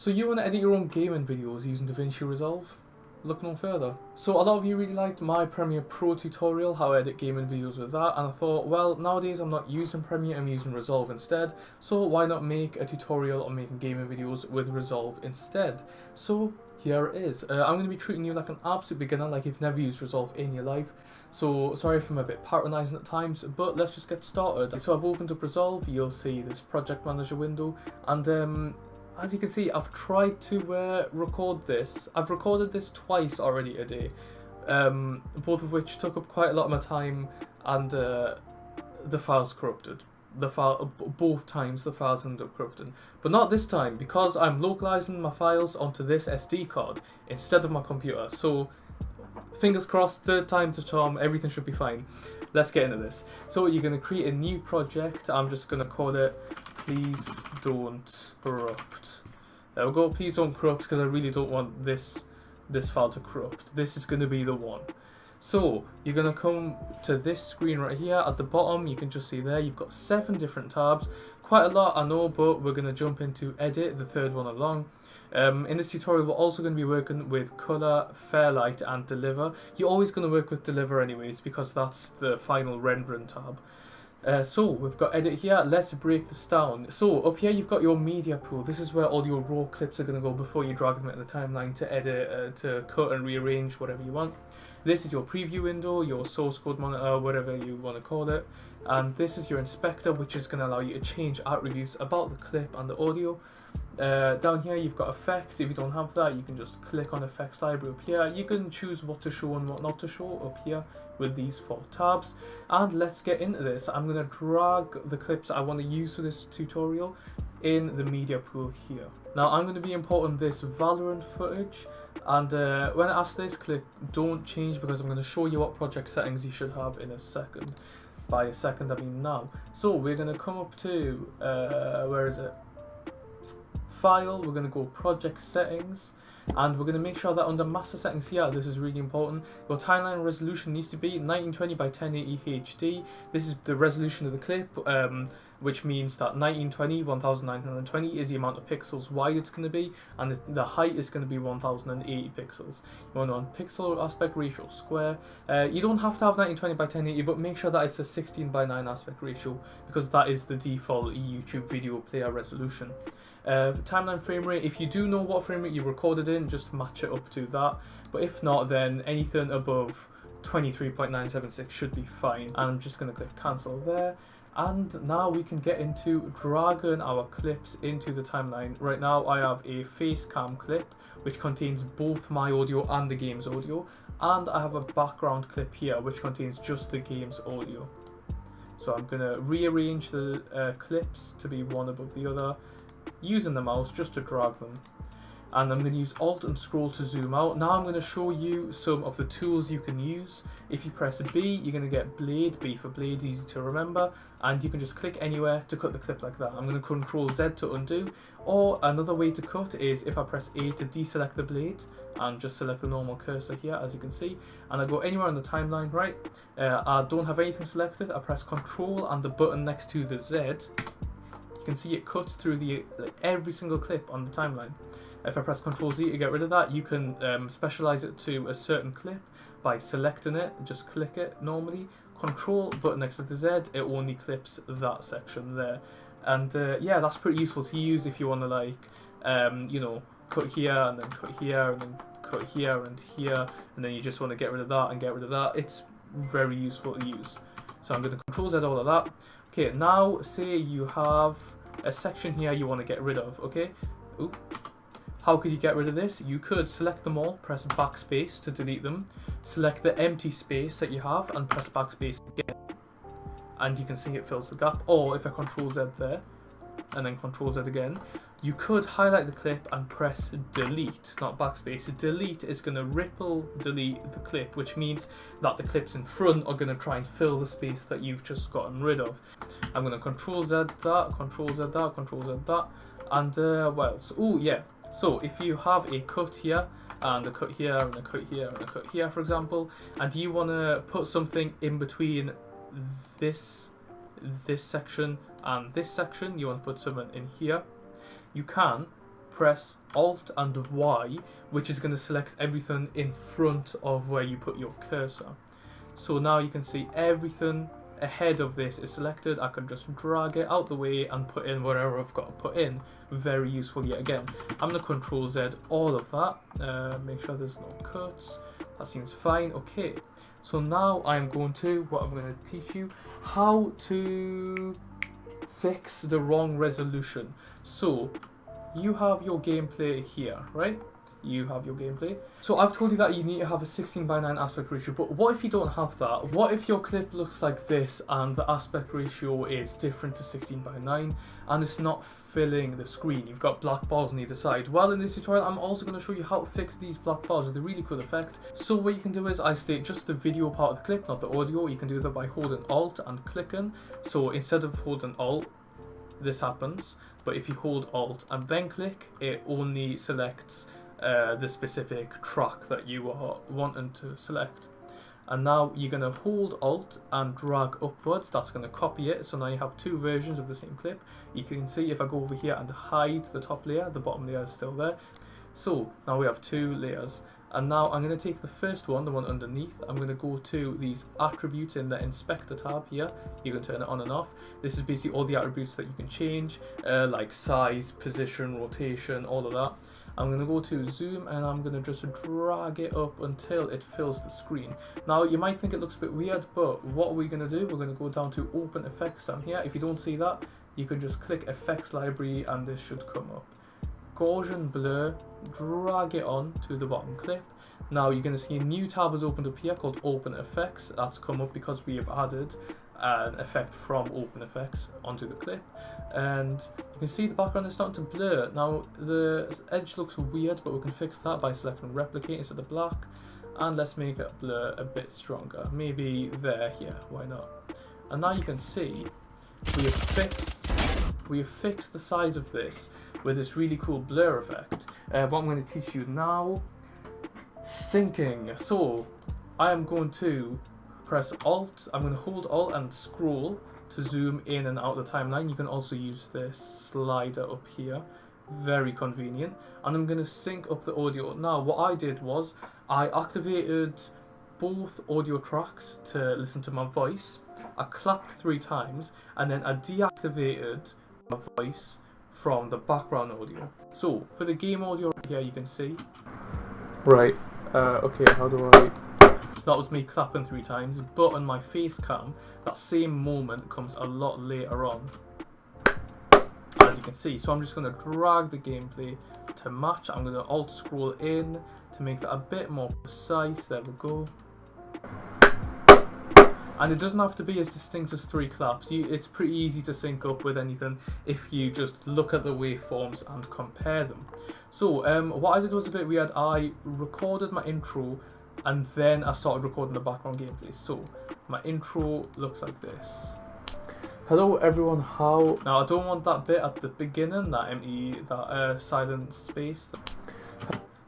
So you want to edit your own gaming videos using Davinci Resolve? Look no further. So a lot of you really liked my Premiere Pro tutorial, how I edit gaming videos with that, and I thought, well, nowadays I'm not using Premiere, I'm using Resolve instead, so why not make a tutorial on making gaming videos with Resolve instead? So here it is. I'm going to be treating you like an absolute beginner, like you've never used Resolve in your life. So sorry if I'm a bit patronising at times, but let's just get started. So I've opened up Resolve, you'll see this project manager window, and as you can see, I've tried to record this. I've recorded this twice already today, both of which took up quite a lot of my time, and the file's corrupted. Both times the files ended up corrupting, but not this time because I'm localizing my files onto this SD card instead of my computer. So fingers crossed, third time's a charm, everything should be fine. Let's get into this. So you're going to create a new project. I'm just going to call it Please Don't Corrupt. There we go, please don't corrupt, because I really don't want this file to corrupt. This is going to be the one. So you're going to come to this screen right here. At the bottom, you can just see there, you've got 7 different tabs. Quite a lot, I know, but we're going to jump into Edit, the third one along. In this tutorial, we're also going to be working with Color, Fairlight, and Deliver. You're always going to work with Deliver anyways, because that's the final rendering tab. So we've got edit here. Let's break this down. So up here you've got your media pool. This is where all your raw clips are going to go before you drag them into the timeline to edit, to cut and rearrange, whatever you want. This is your preview window, your source code monitor, whatever you want to call it. And this is your inspector, which is going to allow you to change attributes about the clip and the audio. Down here you've got effects. If you don't have that, you can just click on effects library up here. You can choose what to show and what not to show up here with these 4 tabs. And let's get into this. I'm going to drag the clips I want to use for this tutorial in the media pool here. Now I'm going to be importing this Valorant footage, and when I ask this, click don't change, because I'm going to show you what project settings you should have in a second. By a second I mean now. So we're going to come up to where is it? File, we're going to go project settings, and we're going to make sure that under master settings here, this is really important, your timeline resolution needs to be 1920 by 1080 HD. This is the resolution of the clip, which means that 1920, 1920 is the amount of pixels wide it's going to be, and the height is going to be 1080 pixels. You want on pixel aspect ratio square. You don't have to have 1920 by 1080, but make sure that it's a 16:9 aspect ratio, because that is the default YouTube video player resolution. Timeline frame rate, if you do know what frame rate you recorded in, just match it up to that, but if not, then anything above 23.976 should be fine. And I'm just going to click cancel there. And now we can get into dragging our clips into the timeline. Right now I have a face cam clip which contains both my audio and the game's audio, and I have a background clip here which contains just the game's audio. So I'm going to rearrange the clips to be one above the other, using the mouse just to drag them. And I'm going to use Alt and scroll to zoom out. Now I'm going to show you some of the tools you can use. If you press B, you're going to get blade, B for blade, easy to remember, and you can just click anywhere to cut the clip like that. I'm going to Control Z to undo, or another way to cut is if I press A to deselect the blade and just select the normal cursor here, as you can see, and I go anywhere on the timeline, right? I don't have anything selected, I press Control and the button next to the Z. You can see it cuts through every single clip on the timeline. If I press Ctrl Z to get rid of that, you can specialize it to a certain clip by selecting it. Just click it normally. Control button next to the Z, it only clips that section there. And yeah, that's pretty useful to use if you want to, like, you know, cut here and then cut here and then cut here and here, and then you just want to get rid of that and get rid of that. It's very useful to use. So I'm going to Ctrl Z all of that. Okay, now say you have a section here you want to get rid of, okay? Oop. How could you get rid of this? You could select them all, press backspace to delete them, select the empty space that you have and press backspace again, and you can see it fills the gap. Or if I Control Z there and then Control Z again, you could highlight the clip and press delete, not backspace. Delete is going to ripple delete the clip, which means that the clips in front are going to try and fill the space that you've just gotten rid of. I'm going to Control Z that, Control Z that, Control Z that, and what else? Oh yeah. So if you have a cut here, and a cut here, and a cut here, and a cut here, for example, and you want to put something in between this section and this section, you want to put something in here, you can press Alt and Y, which is going to select everything in front of where you put your cursor. So now you can see everything ahead of this is selected. I can just drag it out the way and put in whatever I've got to put in. Very useful yet again. I'm going to Control Z all of that. Make sure there's no cuts. That seems fine. Okay, so now I'm going to teach you how to fix the wrong resolution. So you have your gameplay here, right? You have your gameplay. So I've told you that you need to have a 16:9 aspect ratio, but what if you don't have that? What if your clip looks like this and the aspect ratio is different to 16:9 and it's not filling the screen? You've got black bars on either side. Well, in this tutorial I'm also going to show you how to fix these black bars with a really cool effect. So what you can do is isolate just the video part of the clip, not the audio. You can do that by holding Alt and clicking. So instead of holding Alt, this happens, but if you hold Alt and then click, it only selects the specific track that you are wanting to select. And now you're going to hold Alt and drag upwards. That's going to copy it. So now you have two versions of the same clip. You can see if I go over here and hide the top layer, the bottom layer is still there. So now we have two layers. And now I'm going to take the first one, the one underneath. I'm going to go to these attributes in the Inspector tab here. You can turn it on and off. This is basically all the attributes that you can change, like size, position, rotation, all of that. I'm going to go to zoom and I'm going to just drag it up until it fills the screen. Now you might think it looks a bit weird, but what are we going to do? We're going to go down to Open Effects down here. If you don't see that, you can just click Effects Library and this should come up. Gaussian Blur, drag it on to the bottom clip. Now you're going to see a new tab has opened up here called Open Effects. That's come up because we have added an effect from Open Effects onto the clip, and you can see the background is starting to blur. Now the edge looks weird, but we can fix that by selecting Replicate instead of black, and let's make it blur a bit stronger, maybe there, here, why not? And now you can see we have fixed the size of this with this really cool blur effect. What I'm going to teach you now, syncing. So I am going to press Alt, I'm going to hold Alt and scroll to zoom in and out the timeline. You can also use this slider up here, very convenient. And I'm going to sync up the audio. Now what I did was I activated both audio tracks to listen to my voice. I clapped 3 times and then I deactivated my voice from the background audio. So for the game audio right here you can see. Right, okay, how do I... So that was me clapping 3 times, but on my face cam, that same moment comes a lot later on, as you can see. So I'm just going to drag the gameplay to match. I'm going to Alt scroll in to make that a bit more precise. There we go. And it doesn't have to be as distinct as 3 claps. It's pretty easy to sync up with anything if you just look at the waveforms and compare them. So what I did was a bit weird. I recorded my intro and then I started recording the background gameplay. So my intro looks like this. Hello everyone, how... Now I don't want that bit at the beginning, that empty, that silent space.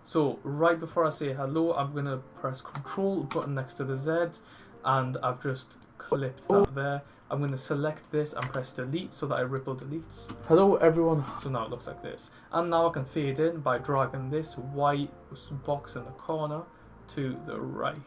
So right before I say hello, I'm going to press Control button next to the Z, and I've just clipped that there. I'm going to select this and press delete so that I ripple deletes. Hello everyone. So now it looks like this. And now I can fade in by dragging this white box in the corner to the right.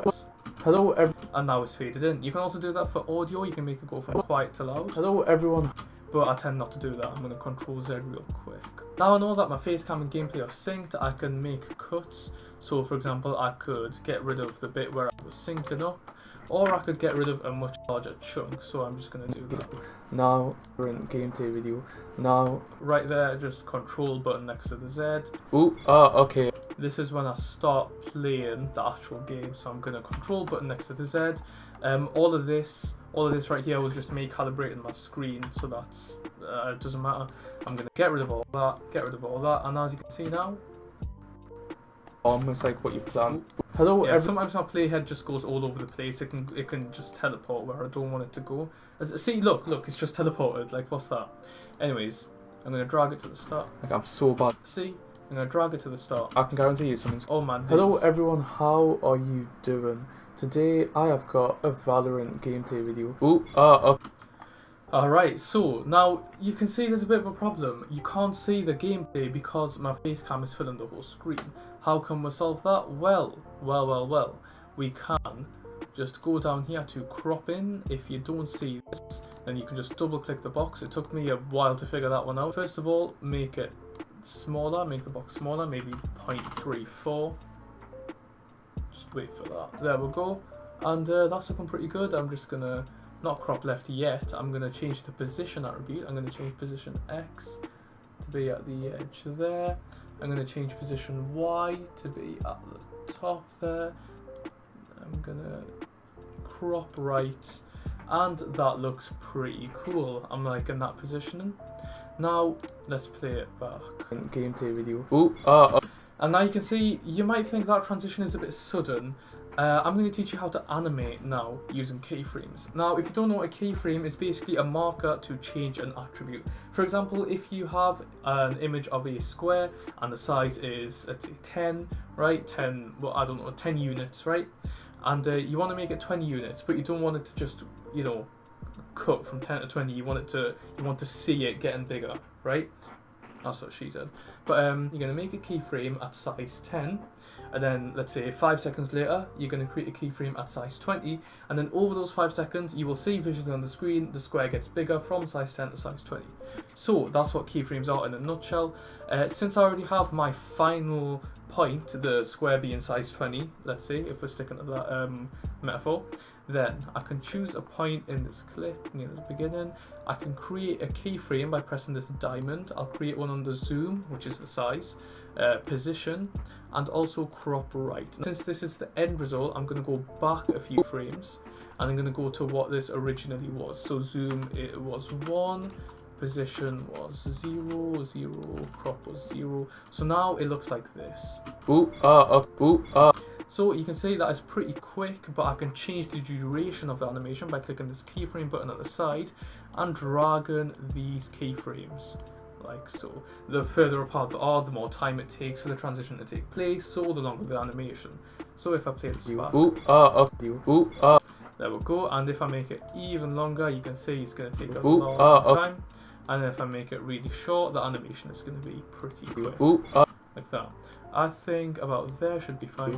Hello everyone. And now it's faded in. You can also do that for audio. You can make it go from quiet to loud. Hello everyone. But I tend not to do that. I'm going to Control Z real quick. Now I know that my face cam and gameplay are synced, I can make cuts. So for example, I could get rid of the bit where I was syncing up, or I could get rid of a much larger chunk. So I'm just going to do that. Now we're in gameplay video. Now right there, just Control button next to the Z. Ooh, okay. This is when I start playing the actual game. So I'm going to Control button next to the Z. All of this right here was just me calibrating my screen, so that's it doesn't matter. I'm gonna get rid of all that, and as you can see now, almost like what you plan. Hello. Yeah, sometimes my playhead just goes all over the place. It can just teleport where I don't want it to go. See, look, it's just teleported. Like, what's that? Anyways, I'm gonna drag it to the start. Like, I'm so bad. See, I'm gonna drag it to the start. I can guarantee you something's. Oh man. Hello everyone, how are you doing? Today I have got a Valorant gameplay video. Ooh, Alright, so now you can see there's a bit of a problem. You can't see the gameplay because my face cam is filling the whole screen. How can we solve that? Well, we can just go down here to crop in. If you don't see this, then you can just double click the box. It took me a while to figure that one out. First of all, make it smaller, make the box smaller, maybe 0.34. Just wait for that. There we go. And that's looking pretty good. I'm just gonna not crop left yet. I'm gonna change the position attribute. I'm gonna change position X to be at the edge there. I'm gonna change position Y to be at the top there. I'm gonna crop right, and that looks pretty cool. I'm liking that positioning. Now let's play it back. Gameplay video. And now you can see, you might think that transition is a bit sudden. I'm going to teach you how to animate now using keyframes. Now, if you don't know what a keyframe is, basically a marker to change an attribute. For example, if you have an image of a square and the size is, let's say 10, right? 10, well, I don't know, 10 units, right? And you want to make it 20 units, but you don't want it to just, you know, cut from 10 to 20. You want to see it getting bigger, right? That's what she said. But you're going to make a keyframe at size 10, and then let's say 5 seconds later you're going to create a keyframe at size 20, and then over those 5 seconds you will see visually on the screen the square gets bigger from size 10 to size 20. So that's what keyframes are in a nutshell. Since I already have my final point, the square being size 20, let's say, if we're sticking to that metaphor, then I can choose a point in this clip near the beginning. I can create a keyframe by pressing this diamond. I'll create one under zoom, which is the size, position, and also crop right. Since this is the end result, I'm going to go back a few frames, and I'm going to go to what this originally was. So zoom, it was 1, position was 0, 0, crop was 0. So now it looks like this. So you can see that it's pretty quick, but I can change the duration of the animation by clicking this keyframe button at the side and dragging these keyframes like so. The further apart they are, the more time it takes for the transition to take place, so the longer the animation. So if I play this back, there we go, and if I make it even longer, you can see it's going to take a long time. And if I make it really short, the animation is going to be pretty quick, like that. I think about there should be fine.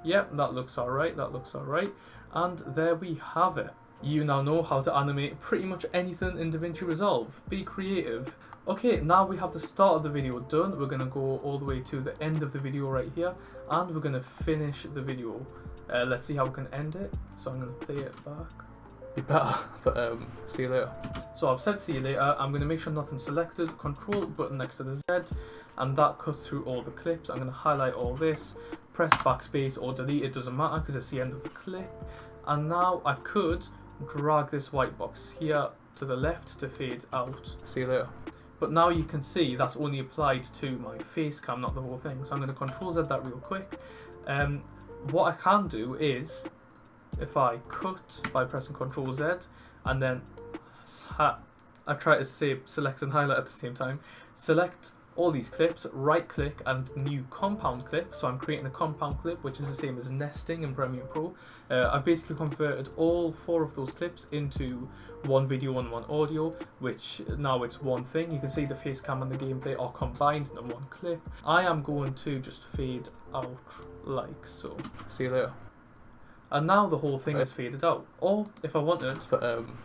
Yep, that looks alright, that looks alright. And there we have it. You now know how to animate pretty much anything in Davinci Resolve. Be creative. Okay, now we have the start of the video done. We're going to go all the way to the end of the video right here, and we're going to finish the video. Let's see how we can end it. So I'm going to play it back. Be better, but see you later. So I've said see you later. I'm going to make sure nothing's selected, control button next to the Z, and that cuts through all the clips. I'm going to highlight all this, press backspace or delete, it doesn't matter because it's the end of the clip. And now I could drag this white box here to the left to fade out. See you later. But now you can see that's only applied to my face cam, not the whole thing. So I'm going to control Z that real quick. What I can do is, if I cut by pressing Ctrl Z, and then I try to say select and highlight at the same time, select all these clips, right click and new compound clip. So I'm creating a compound clip, which is the same as nesting in Premiere Pro. I've basically converted all 4 of those clips into one video and one audio, which now it's one thing. You can see the face cam and the gameplay are combined in one clip. I am going to just fade out like so. See you later. And now the whole thing is faded out. Or if I wanted,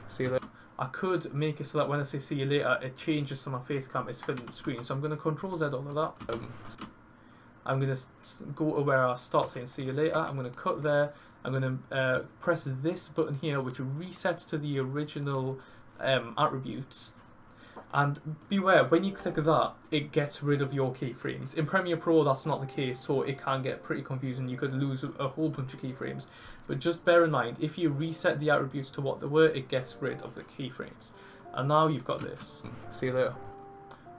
see you later, I could make it so that when I say see you later, it changes so my face cam is filling the screen. So I'm going to Ctrl Z all of that. I'm going to go to where I start saying see you later. I'm going to cut there. I'm going to press this button here, which resets to the original attributes. And beware, when you click that, it gets rid of your keyframes. In Premiere Pro, that's not the case, so it can get pretty confusing. You could lose a whole bunch of keyframes. But just bear in mind, if you reset the attributes to what they were, it gets rid of the keyframes. And now you've got this. See you later.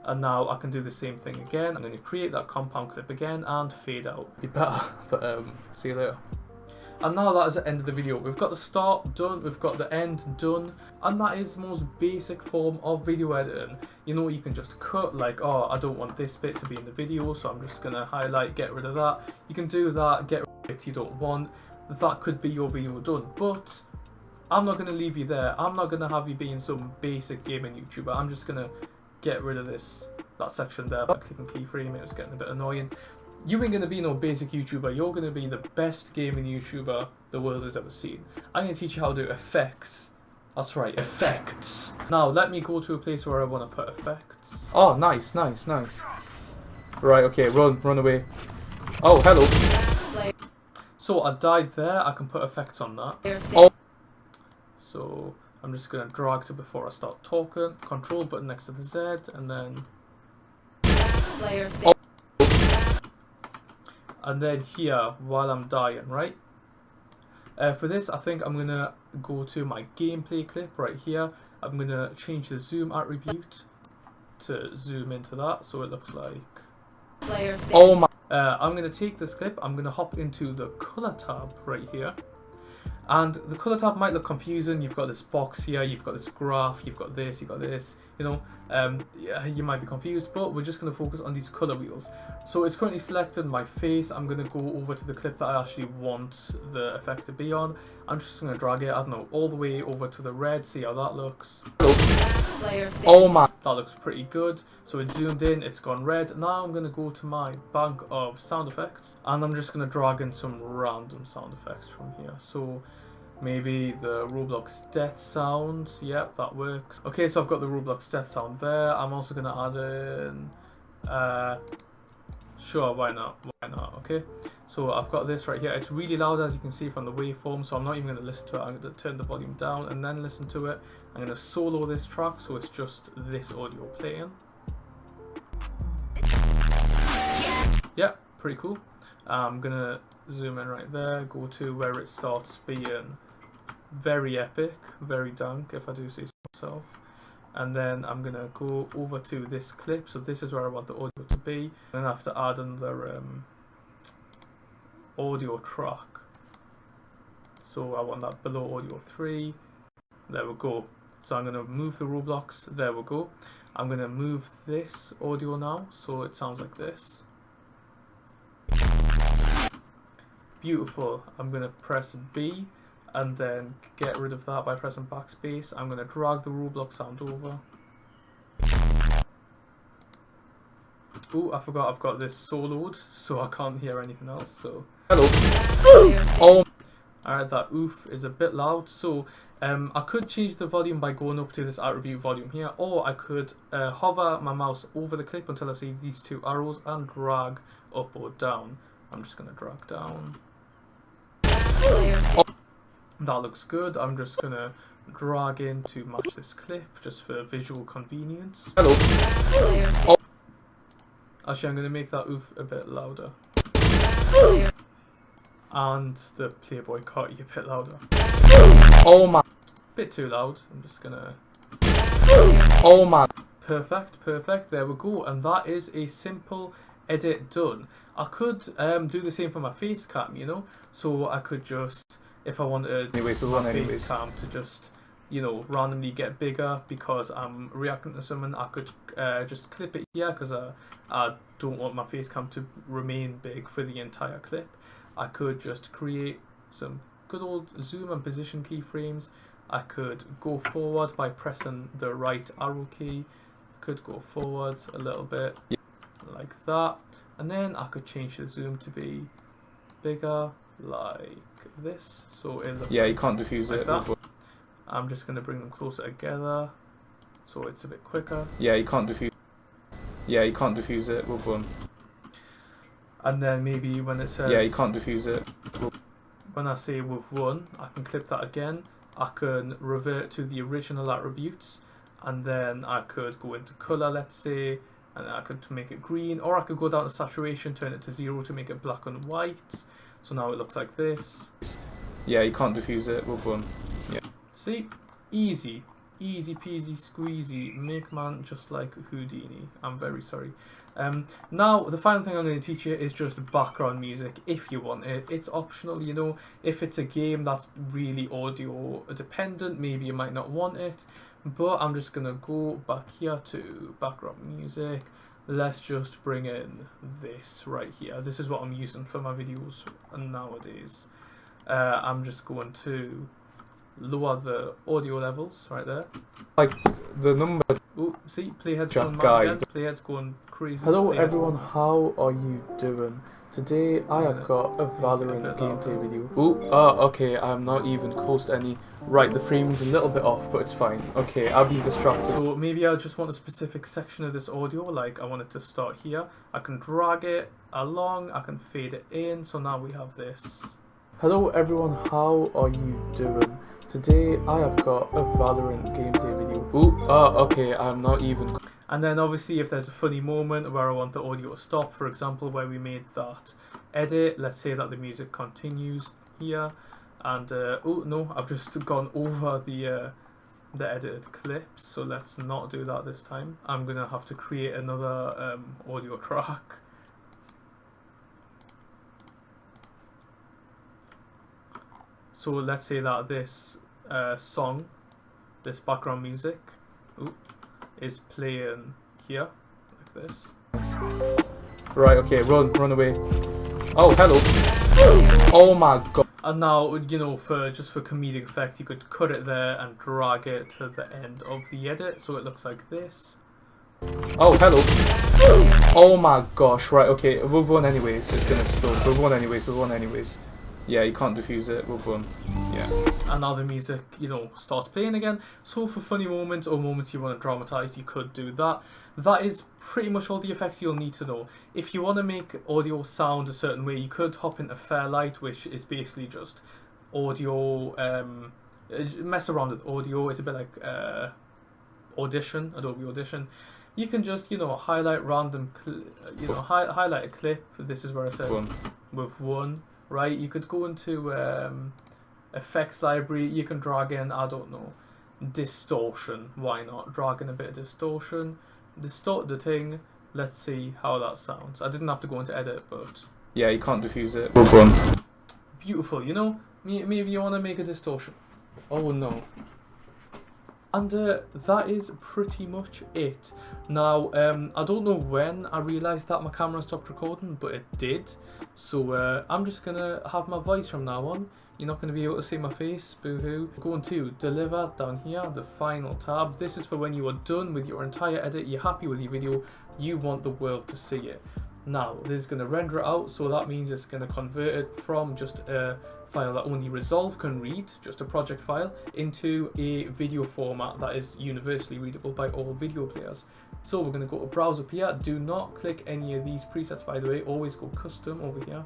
And now I can do the same thing again. I'm going to create that compound clip again and fade out. Be better, but see you later. And now that is the end of the video. We've got the start done, we've got the end done, and that is the most basic form of video editing. You know, you can just cut, like, oh, I don't want this bit to be in the video, so I'm just going to highlight, get rid of that. You can do that, get rid of it you don't want. That could be your video done. But I'm not going to leave you there. I'm not going to have you being some basic gaming YouTuber. I'm just going to get rid of that section there by clicking keyframe. It was getting a bit annoying. You ain't going to be no basic YouTuber. You're going to be the best gaming YouTuber the world has ever seen. I'm going to teach you how to do effects. That's right, effects. Now, let me go to a place where I want to put effects. Oh, nice, nice, nice. Right, okay, run away. Oh, hello. So, I died there. I can put effects on that. Oh. So, I'm just going to drag to before I start talking. Control button next to the Z, and then... Oh. And then here, while I'm dying, right? For this, I think I'm going to go to my gameplay clip right here. I'm going to change the zoom attribute to zoom into that, so it looks like... Oh my... I'm going to take this clip, I'm going to hop into the color tab right here. And the color tab might look confusing. You've got this box here, you've got this graph, you've got this, you know, yeah, you might be confused, but we're just going to focus on these color wheels. So it's currently selected my face. I'm going to go over to the clip that I actually want the effect to be on. I'm just going to drag it, I don't know, all the way over to the red, see how that looks. Oh my, that looks pretty good. So it's zoomed in, it's gone red. Now I'm going to go to my bank of sound effects, and I'm just going to drag in some random sound effects from here. So maybe the Roblox death sound. Yep, that works. Okay, so I've got the Roblox death sound there. I'm also going to add in... sure, why not? Why not? Okay, so I've got this right here. It's really loud, as you can see from the waveform, so I'm not even going to listen to it. I'm going to turn the volume down and then listen to it. I'm going to solo this track, so it's just this audio playing. Yeah, pretty cool. I'm going to zoom in right there, go to where it starts being very epic, very dank, if I do say so myself. And then I'm going to go over to this clip, so this is where I want the audio to be. Then I have to add another audio track. So I want that below audio 3. There we go. So I'm going to move the Roblox, there we go. I'm going to move this audio now, so it sounds like this. Beautiful. I'm going to press B and then get rid of that by pressing backspace. I'm going to drag the Roblox sound over. Oh, I forgot I've got this soloed, so I can't hear anything else. So hello. Oh. Alright, that oof is a bit loud. So I could change the volume by going up to this attribute volume here, or I could hover my mouse over the clip until I see these two arrows and drag up or down. I'm just going to drag down. Oh. That looks good. I'm just going to drag in to match this clip just for visual convenience. Hello. Oh. Actually, I'm going to make that oof a bit louder. And the Playboy Carti a bit louder. Oh my. Bit too loud. I'm just going to... Oh my. Perfect, perfect. There we go. And that is a simple edit done. I could do the same for my face cam, you know? So I could just... If I wanted my face cam to just, you know, randomly get bigger because I'm reacting to someone, I could just clip it here because I don't want my face cam to remain big for the entire clip. I could just create some good old zoom and position keyframes. I could go forward by pressing the right arrow key. I could go forward a little bit like that. And then I could change the zoom to be bigger like this, so it looks you can't diffuse like it that. I'm just going to bring them closer together so it's a bit quicker. You can't diffuse it with one. And then maybe when it says you can't diffuse it, when I say with one, I can clip that again. I can revert to the original attributes, and then I could go into color, let's say, and I could make it green, or I could go down to saturation, turn it to 0 to make it black and white. So now it looks like this. You can't diffuse it with one. See? Easy. Easy peasy squeezy. Make man just like Houdini. I'm very sorry. Now, the final thing I'm going to teach you is just background music if you want it. It's optional, you know. If it's a game that's really audio dependent, maybe you might not want it. But I'm just going to go back here to background music. Let's just bring in this right here. This is what I'm using for my videos nowadays. I'm just going to lower the audio levels right there. Like the number. Oh, see, playhead's Jack going guy. mad again. Playhead's going crazy. Hello Playhead's everyone, going... how are you doing? Today I have got a Valorant gameplay video. Okay, I'm not even close to any. Right, the framing's a little bit off, but it's fine. Okay, I'll be distracted. So maybe I just want a specific section of this audio, like I want it to start here. I can drag it along, I can fade it in, so now we have this. Hello everyone, how are you doing? Today I have got a Valorant gameplay video. Okay, I'm not even... And then obviously if there's a funny moment where I want the audio to stop, for example where we made that edit, let's say that the music continues here, and oh no, I've just gone over the edited clips, so let's not do that this time. I'm gonna have to create another audio track. So let's say that this song, this background music, is playing here, like this. Right, okay, run away. Oh, hello. Oh my god. And now, you know, just for comedic effect, you could cut it there and drag it to the end of the edit, so it looks like this. Oh, hello. Oh my gosh, right, okay, we'll run anyways, it's gonna explode. We'll run anyways. Yeah, you can't defuse it, we'll run. Yeah. And now the music, you know, starts playing again. So for funny moments or moments you want to dramatize, you could do that. That is pretty much all the effects you'll need to know. If you want to make audio sound a certain way, you could hop into Fairlight, which is basically just audio, mess around with audio. It's a bit like Audition, Adobe Audition. You can just, you know, highlight random, highlight a clip. This is where I said with one. Right, you could go into effects library, you can drag in, I don't know, distortion, why not? Drag in a bit of distortion, distort the thing, let's see how that sounds. I didn't have to go into edit, but... Yeah, you can't defuse it. Beautiful, you know? Maybe you want to make a distortion. Oh no. And that is pretty much it. Now, I don't know when I realised that my camera stopped recording, but it did. So I'm just going to have my voice from now on. You're not going to be able to see my face, boo-hoo. Going to deliver down here, the final tab. This is for when you are done with your entire edit, you're happy with your video, you want the world to see it. Now, this is going to render it out, so that means it's going to convert it from just a file that only Resolve can read, just a project file, into a video format that is universally readable by all video players. So we're going to go to Browse up here. Do not click any of these presets, by the way. Always go Custom over here.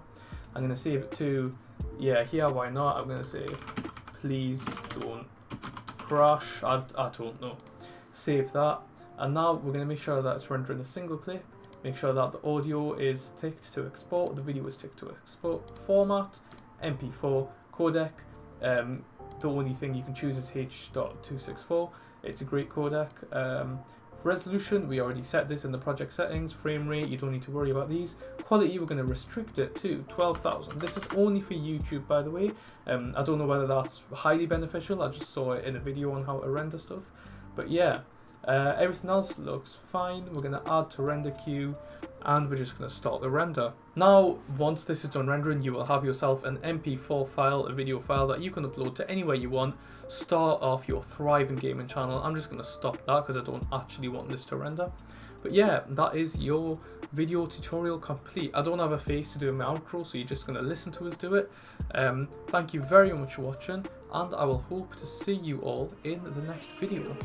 I'm going to save it to, yeah, here, why not? I'm going to say, please don't crash. I don't know. Save that. And now we're going to make sure that it's rendering a single clip. Make sure that the audio is ticked to export, the video is ticked to export format, MP4, codec. The only thing you can choose is H.264. It's a great codec. Resolution, we already set this in the project settings. Frame rate, you don't need to worry about these. Quality, we're going to restrict it to 12,000. This is only for YouTube, by the way. I don't know whether that's highly beneficial. I just saw it in a video on how to render stuff. But yeah. Everything else looks fine. We're going to add to render queue and we're just going to start the render. Now, once this is done rendering, you will have yourself an MP4 file, a video file that you can upload to anywhere you want. Start off your thriving gaming channel. I'm just going to stop that because I don't actually want this to render. But yeah, that is your video tutorial complete. I don't have a face to do my outro, so you're just going to listen to us do it. Thank you very much for watching, and I will hope to see you all in the next video.